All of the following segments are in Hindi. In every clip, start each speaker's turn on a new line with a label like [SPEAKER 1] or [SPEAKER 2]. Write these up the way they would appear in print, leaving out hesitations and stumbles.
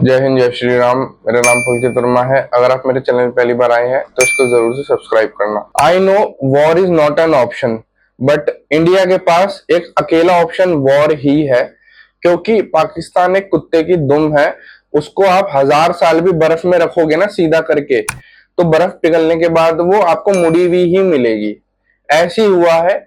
[SPEAKER 1] जय हिंद, जय श्री राम। मेरा नाम पुलकित वर्मा है। अगर आप मेरे चैनल में पहली बार आए हैं तो इसको जरूर से सब्सक्राइब करना। I know war is not an option, but India के पास एक अकेला ऑप्शन वॉर ही है, क्योंकि पाकिस्तान एक कुत्ते की दुम है। उसको आप 1000 साल भी बर्फ में रखोगे ना सीधा करके, तो बर्फ पिघलने के बाद वो आपको मुड़ी हुई ही मिलेगी। ऐसी हुआ है।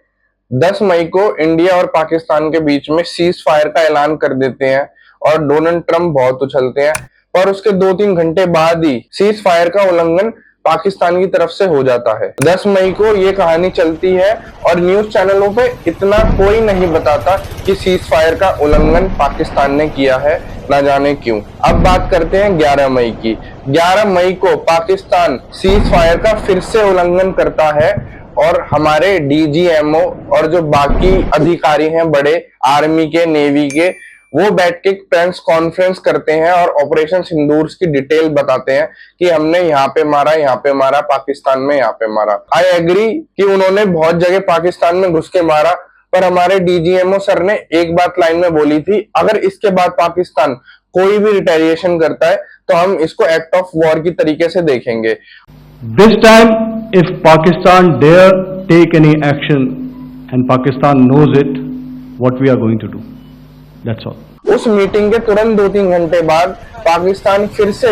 [SPEAKER 1] 10 मई को इंडिया और पाकिस्तान के बीच में सीज फायर का ऐलान कर देते हैं और डोनाल्ड ट्रंप बहुत उछलते हैं, पर उसके 2-3 घंटे बाद ही सीज फायर का उल्लंघन पाकिस्तान की तरफ से हो जाता है। 10 मई को ये कहानी चलती है और न्यूज चैनलों पे इतना कोई नहीं बताता कि सीज फायर का उल्लंघन पाकिस्तान ने किया है, ना जाने क्यों। अब बात करते हैं 11 मई की। 11 मई को पाकिस्तान सीज फायर का फिर से उल्लंघन करता है और हमारे डीजीएमओ और जो बाकी अधिकारी हैं बड़े आर्मी के, नेवी के, वो बैठ के प्रेस कॉन्फ्रेंस करते हैं और ऑपरेशन सिंदूर की डिटेल बताते हैं कि हमने यहाँ पे मारा, यहाँ पे मारा, पाकिस्तान में यहाँ पे मारा। आई एग्री कि उन्होंने बहुत जगह पाकिस्तान में घुस के मारा, पर हमारे डीजीएमओ सर ने एक बात लाइन में बोली थी, अगर इसके बाद पाकिस्तान कोई भी रिटेलिएशन करता है तो हम इसको एक्ट ऑफ वॉर की तरीके से देखेंगे।
[SPEAKER 2] This time, if Pakistan dare take any action, and Pakistan knows it, what we are going to do. That's all.
[SPEAKER 1] उस मीटिंग के तुरंत 2-3 घंटे बाद पाकिस्तान फिर से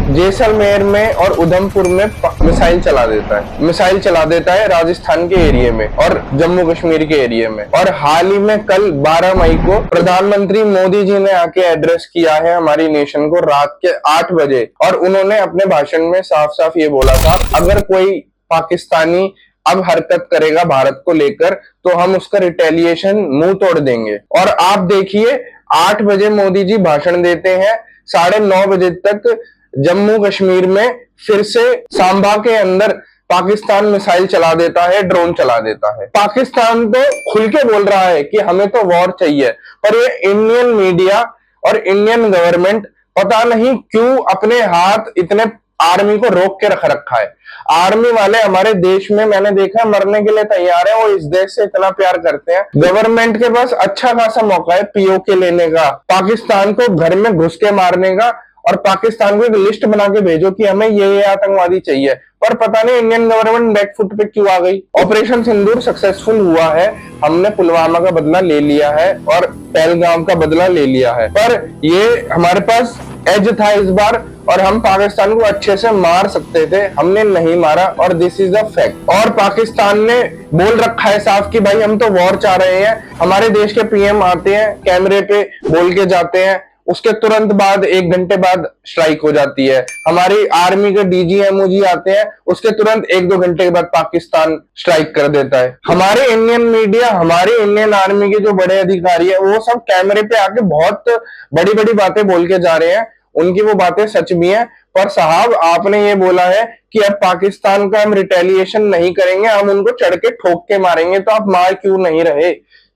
[SPEAKER 1] जैसलमेर में और उधमपुर में मिसाइल चला देता है राजस्थान के एरिया में और जम्मू कश्मीर के एरिया में। और हाल ही में कल 12 मई को प्रधानमंत्री मोदी जी ने आके एड्रेस किया है हमारी नेशन को रात के 8 बजे, और उन्होंने अपने भाषण में साफ साफ ये बोला था, अगर कोई पाकिस्तानी अब हरकत करेगा भारत को लेकर तो हम उसका रिटेलिएशन मुंह तोड़ देंगे। और आप देखिए 8 बजे मोदी जी भाषण देते हैं, 9:30 बजे तक जम्मू कश्मीर में फिर से सांबा के अंदर पाकिस्तान मिसाइल चला देता है, ड्रोन चला देता है। पाकिस्तान तो खुल के बोल रहा है कि हमें तो वॉर चाहिए, पर ये इंडियन मीडिया और इंडियन गवर्नमेंट पता नहीं क्यों अपने हाथ इतने आर्मी को रोक के रख रखा है। आर्मी वाले हमारे देश में मैंने देखा है मरने के लिए तैयार है, वो इस देश से इतना प्यार करते हैं। गवर्नमेंट के पास अच्छा खासा मौका है पीओके लेने का, पाकिस्तान को घर में घुस के मारने का, और पाकिस्तान को एक लिस्ट बना के भेजो कि हमें ये आतंकवादी चाहिए। पर पता नहीं इंडियन गवर्नमेंट बैकफुट पे क्यों आ गई। ऑपरेशन सिंदूर सक्सेसफुल हुआ है, हमने पुलवामा का बदला ले लिया है और पहलगाम का बदला ले लिया है, पर ये हमारे पास एज था इस बार और हम पाकिस्तान को अच्छे से मार सकते थे, हमने नहीं मारा और दिस इज अ फैक्ट। और पाकिस्तान ने बोल रखा है साफ कि भाई हम तो वॉर चाह रहे हैं। हमारे देश के पीएम आते हैं, कैमरे पे बोल के जाते हैं, उसके तुरंत बाद 1 घंटे बाद स्ट्राइक हो जाती है। हमारी आर्मी के डीजीएमओ जी आते हैं, उसके तुरंत 1-2 घंटे के बाद पाकिस्तान स्ट्राइक कर देता है। हमारे इंडियन मीडिया, हमारी इंडियन आर्मी के जो बड़े अधिकारी है, वो सब कैमरे पे आके बहुत बड़ी बड़ी बातें बोल के जा रहे हैं। उनकी वो बातें सच भी हैं, पर साहब आपने ये बोला है कि अब पाकिस्तान का हम रिटेलिएशन नहीं करेंगे, हम उनको चढ़ के ठोक के मारेंगे, तो आप मार क्यों नहीं रहे?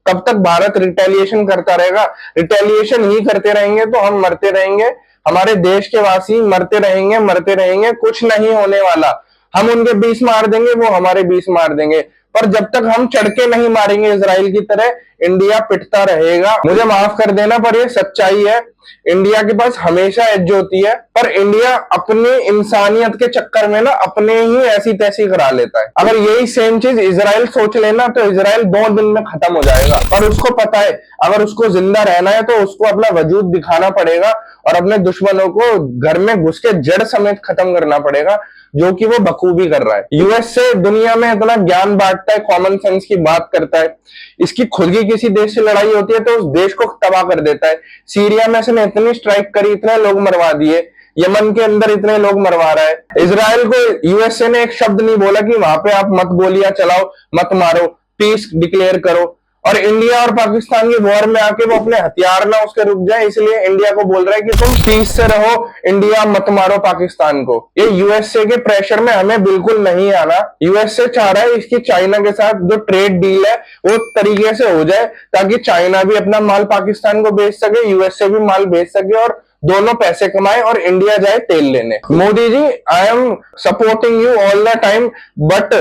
[SPEAKER 1] कब तक भारत रिटेलिएशन करता रहेगा? रिटेलिएशन ही करते रहेंगे तो हम मरते रहेंगे, हमारे देश के वासी मरते रहेंगे, कुछ नहीं होने वाला। हम उनके 20 मार देंगे, वो हमारे 20 मार देंगे, पर जब तक हम चढ़ के नहीं मारेंगे इजराइल की तरह, इंडिया पिटता रहेगा। मुझे माफ कर देना पर ये सच्चाई है। इंडिया के पास हमेशा एज होती है, पर इंडिया अपनी इंसानियत के चक्कर में ना अपने ही ऐसी तैसी करा लेता है। अगर यही सेम चीज इजराइल सोच लेना तो इजराइल 2 दिन में खत्म हो जाएगा। पर उसको पता है अगर उसको जिंदा रहना है तो उसको अपना वजूद दिखाना पड़ेगा और अपने दुश्मनों को घर में घुस के जड़ समेत खत्म करना पड़ेगा, जो कि वो बखूबी कर रहा है। यूएस से दुनिया में इतना ज्ञान बांटता है, कॉमन सेंस की बात करता है, इसकी खुद की किसी देश से लड़ाई होती है तो उस देश को तबाह कर देता है। सीरिया में इसने इतनी स्ट्राइक करी, इतने लोग मरवा दिए, यमन के अंदर इतने लोग मरवा रहा है। इजराइल को यूएसए ने एक शब्द नहीं बोला कि वहां पे आप मत गोलियां चलाओ, मत मारो, पीस डिक्लेयर करो। और इंडिया और पाकिस्तान के वॉर में आके वो अपने हथियार ना उसके रुक जाए, इसलिए इंडिया को बोल रहा है कि तुम पीस से रहो, इंडिया मत मारो पाकिस्तान को। ये यूएसए के प्रेशर में हमें बिल्कुल नहीं आना। यूएसए चाह रहा है इसकी चाइना के साथ जो ट्रेड डील है वो तरीके से हो जाए, ताकि चाइना भी अपना माल पाकिस्तान को बेच सके, यूएसए भी माल बेच सके और दोनों पैसे कमाए और इंडिया जाए तेल लेने। Modi ji, I am supporting you all the time, but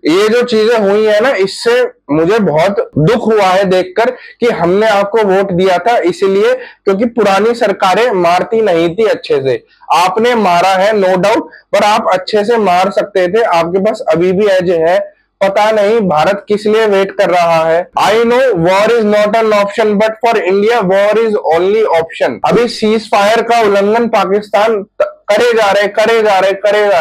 [SPEAKER 1] ये जो चीजें हुई है ना, इससे मुझे बहुत दुख हुआ है देखकर कि हमने आपको वोट दिया था इसीलिए क्योंकि पुरानी सरकारें मारती नहीं थी अच्छे से। आपने मारा है नो डाउट, पर आप अच्छे से मार सकते थे, आपके पास अभी भी एज है। पता नहीं भारत किस लिए वेट कर रहा है। I know war is not an option, but for India war is only option. अभी सीज फायर का उल्लंघन पाकिस्तान करे जा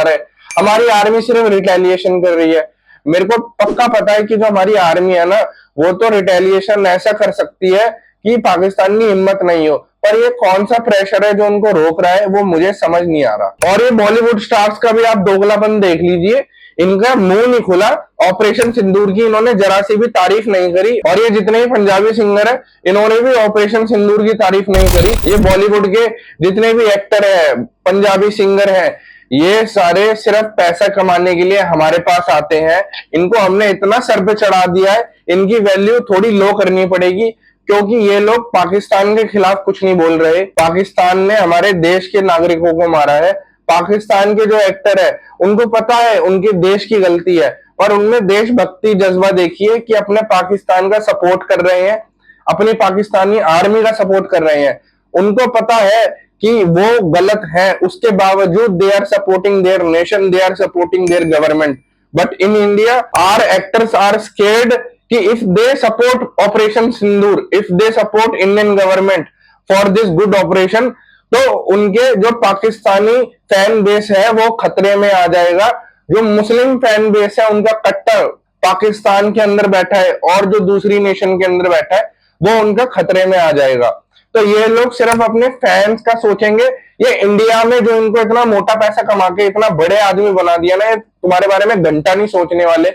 [SPEAKER 1] रहे। हमारी आर्मी सिर्फ रिटेलिएशन कर रही है। मेरे को पक्का पता है कि जो हमारी आर्मी है ना, वो तो रिटेलिएशन ऐसा कर सकती है कि पाकिस्तान की हिम्मत नहीं हो, पर ये कौन सा प्रेशर है जो उनको रोक रहा है वो मुझे समझ नहीं आ रहा। और ये बॉलीवुड स्टार्स का भी आप दोगलापन देख लीजिए, इनका मुंह नहीं खुला। ऑपरेशन सिंदूर की इन्होंने जरा सी भी तारीफ नहीं करी, और ये जितने भी पंजाबी सिंगर है इन्होंने भी ऑपरेशन सिंदूर की तारीफ नहीं करी। ये बॉलीवुड के जितने भी एक्टर है, पंजाबी सिंगर है, ये सारे सिर्फ पैसा कमाने के लिए हमारे पास आते हैं। इनको हमने इतना सर पे चढ़ा दिया है, इनकी वैल्यू थोड़ी लो करनी पड़ेगी, क्योंकि ये लोग पाकिस्तान के खिलाफ कुछ नहीं बोल रहे। पाकिस्तान ने हमारे देश के नागरिकों को मारा है। पाकिस्तान के जो एक्टर है उनको पता है उनके देश की गलती है, और उनमें देशभक्ति जज्बा देखिए कि अपने पाकिस्तान का सपोर्ट कर रहे हैं, अपनी पाकिस्तानी आर्मी का सपोर्ट कर रहे हैं। उनको पता है कि वो गलत है, उसके बावजूद they are supporting their nation, they are supporting their government. But in India are actors are scared कि if they support operation Sindoor, if they support Indian government for this good operation, तो उनके जो पाकिस्तानी फैन बेस है वो खतरे में आ जाएगा। जो मुस्लिम फैन बेस है उनका कट्टर पाकिस्तान के अंदर बैठा है और जो दूसरी नेशन के अंदर बैठा है वो उनका खतरे में आ जाएगा। तो ये लोग सिर्फ अपने फैंस का सोचेंगे। ये इंडिया में जो इनको इतना मोटा पैसा कमा के इतना बड़े आदमी बना दिया ना, ये तुम्हारे बारे में घंटा नहीं सोचने वाले।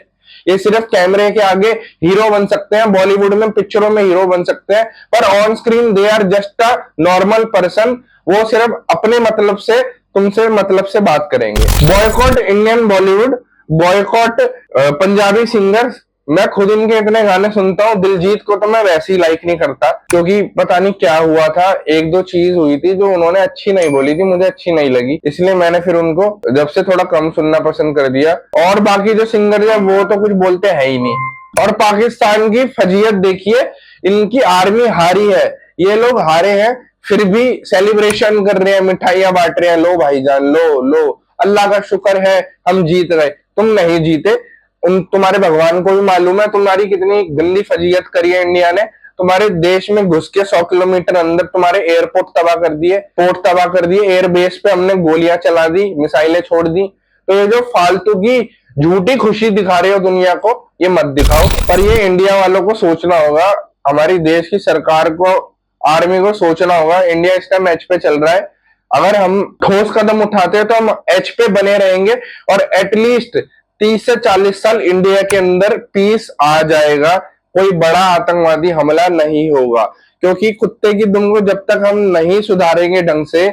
[SPEAKER 1] ये सिर्फ कैमरे के आगे हीरो बन सकते हैं, बॉलीवुड में पिक्चरों में हीरो बन सकते हैं, पर on screen they are just a normal person. वो सिर्फ अपने मतलब से, तुमसे मतलब से बात करेंगे। Boycott Indian Bollywood, boycott Punjabi singers. मैं खुद इनके इतने गाने सुनता हूँ। दिलजीत को तो मैं वैसे ही लाइक नहीं करता, क्योंकि पता नहीं क्या हुआ था, एक दो चीज हुई थी जो उन्होंने अच्छी नहीं बोली थी, मुझे अच्छी नहीं लगी, इसलिए मैंने फिर उनको जब से थोड़ा कम सुनना पसंद कर दिया। और बाकी जो सिंगर है वो तो कुछ बोलते है ही नहीं। और पाकिस्तान की फजीयत देखिए, इनकी आर्मी हारी है, ये लोग हारे हैं फिर भी सेलिब्रेशन कर रहे हैं, मिठाइयां बांट रहे हैं। लो भाईजान, लो लो, अल्लाह का शुक्र है हम जीत गए। तुम नहीं जीते, तुम्हारे भगवान को भी मालूम है तुम्हारी कितनी गंदी फजीयत करी है इंडिया ने। तुम्हारे देश में घुस के 100 किलोमीटर अंदर तुम्हारे एयरपोर्ट तबाह कर दिए, पोर्ट तबाह कर दिए, एयरबेस पे हमने गोलियां चला दी, मिसाइलें छोड़ दी। तो ये जो फालतू की झूठी खुशी दिखा रहे हो दुनिया को, ये मत दिखाओ। पर ये इंडिया वालों को सोचना होगा, हमारी देश की सरकार को, आर्मी को सोचना होगा। इंडिया इस टाइम एच पे चल रहा है, अगर हम ठोस कदम उठाते हैं तो हम एच पे बने रहेंगे, और एटलीस्ट 30 से 40 साल इंडिया के अंदर पीस आ जाएगा, कोई बड़ा आतंकवादी हमला नहीं होगा। क्योंकि कुत्ते की दुम को जब तक हम नहीं सुधारेंगे ढंग से,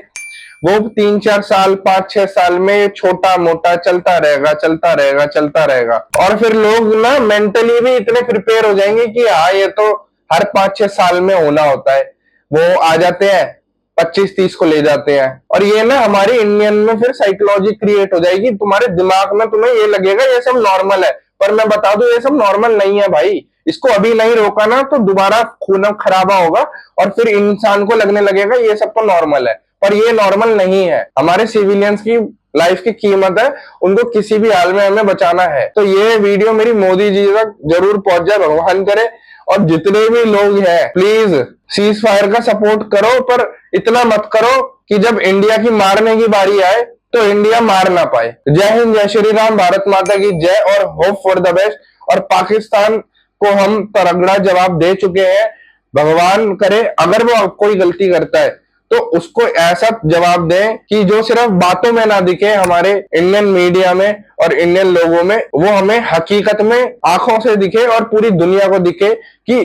[SPEAKER 1] वो 3-4 साल 5-6 साल में छोटा मोटा चलता रहेगा। और फिर लोग ना मेंटली भी इतने प्रिपेयर हो जाएंगे कि हाँ ये तो हर 5-6 साल में होना होता है। वो आ जाते हैं 25-30 को ले जाते हैं, और ये ना हमारी इंडियन में फिर साइकोलॉजी क्रिएट हो जाएगी। तुम्हारे दिमाग में तुम्हें ये लगेगा ये सब नॉर्मल है, पर मैं बता दूं ये सब नॉर्मल नहीं है भाई। इसको अभी नहीं रोका ना तो दोबारा खून खराबा होगा, और फिर इंसान को लगने लगेगा ये सब तो नॉर्मल है, पर ये नॉर्मल नहीं है। हमारे सिविलियंस की लाइफ की कीमत है, उनको किसी भी हाल में हमें बचाना है। तो ये वीडियो मेरी मोदी जी तक जरूर पहुंच जाए, भगवान करे। और जितने भी लोग हैं प्लीज सीज फायर का सपोर्ट करो, पर इतना मत करो कि जब इंडिया की मारने की बारी आए तो इंडिया मार ना पाए। जय हिंद, जय श्री राम, भारत माता की जय, और होप फॉर द बेस्ट। और पाकिस्तान को हम तगड़ा जवाब दे चुके हैं। भगवान करे अगर वो कोई गलती करता है तो उसको ऐसा जवाब दें कि जो सिर्फ बातों में ना दिखे हमारे इंडियन मीडिया में और इंडियन लोगों में, वो हमें हकीकत में आंखों से दिखे और पूरी दुनिया को दिखे कि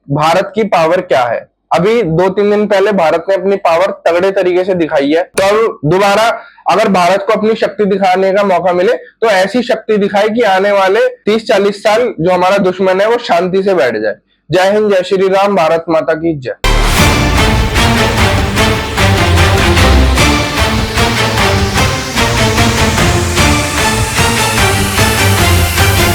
[SPEAKER 1] भारत की पावर क्या है। अभी 2-3 दिन पहले भारत ने अपनी पावर तगड़े तरीके से दिखाई है, तो अब दोबारा अगर भारत को अपनी शक्ति दिखाने का मौका मिले तो ऐसी शक्ति दिखाए कि आने वाले 30-40 साल जो हमारा दुश्मन है वो शांति से बैठ जाए। जय हिंद, जय श्री राम, भारत माता की जय।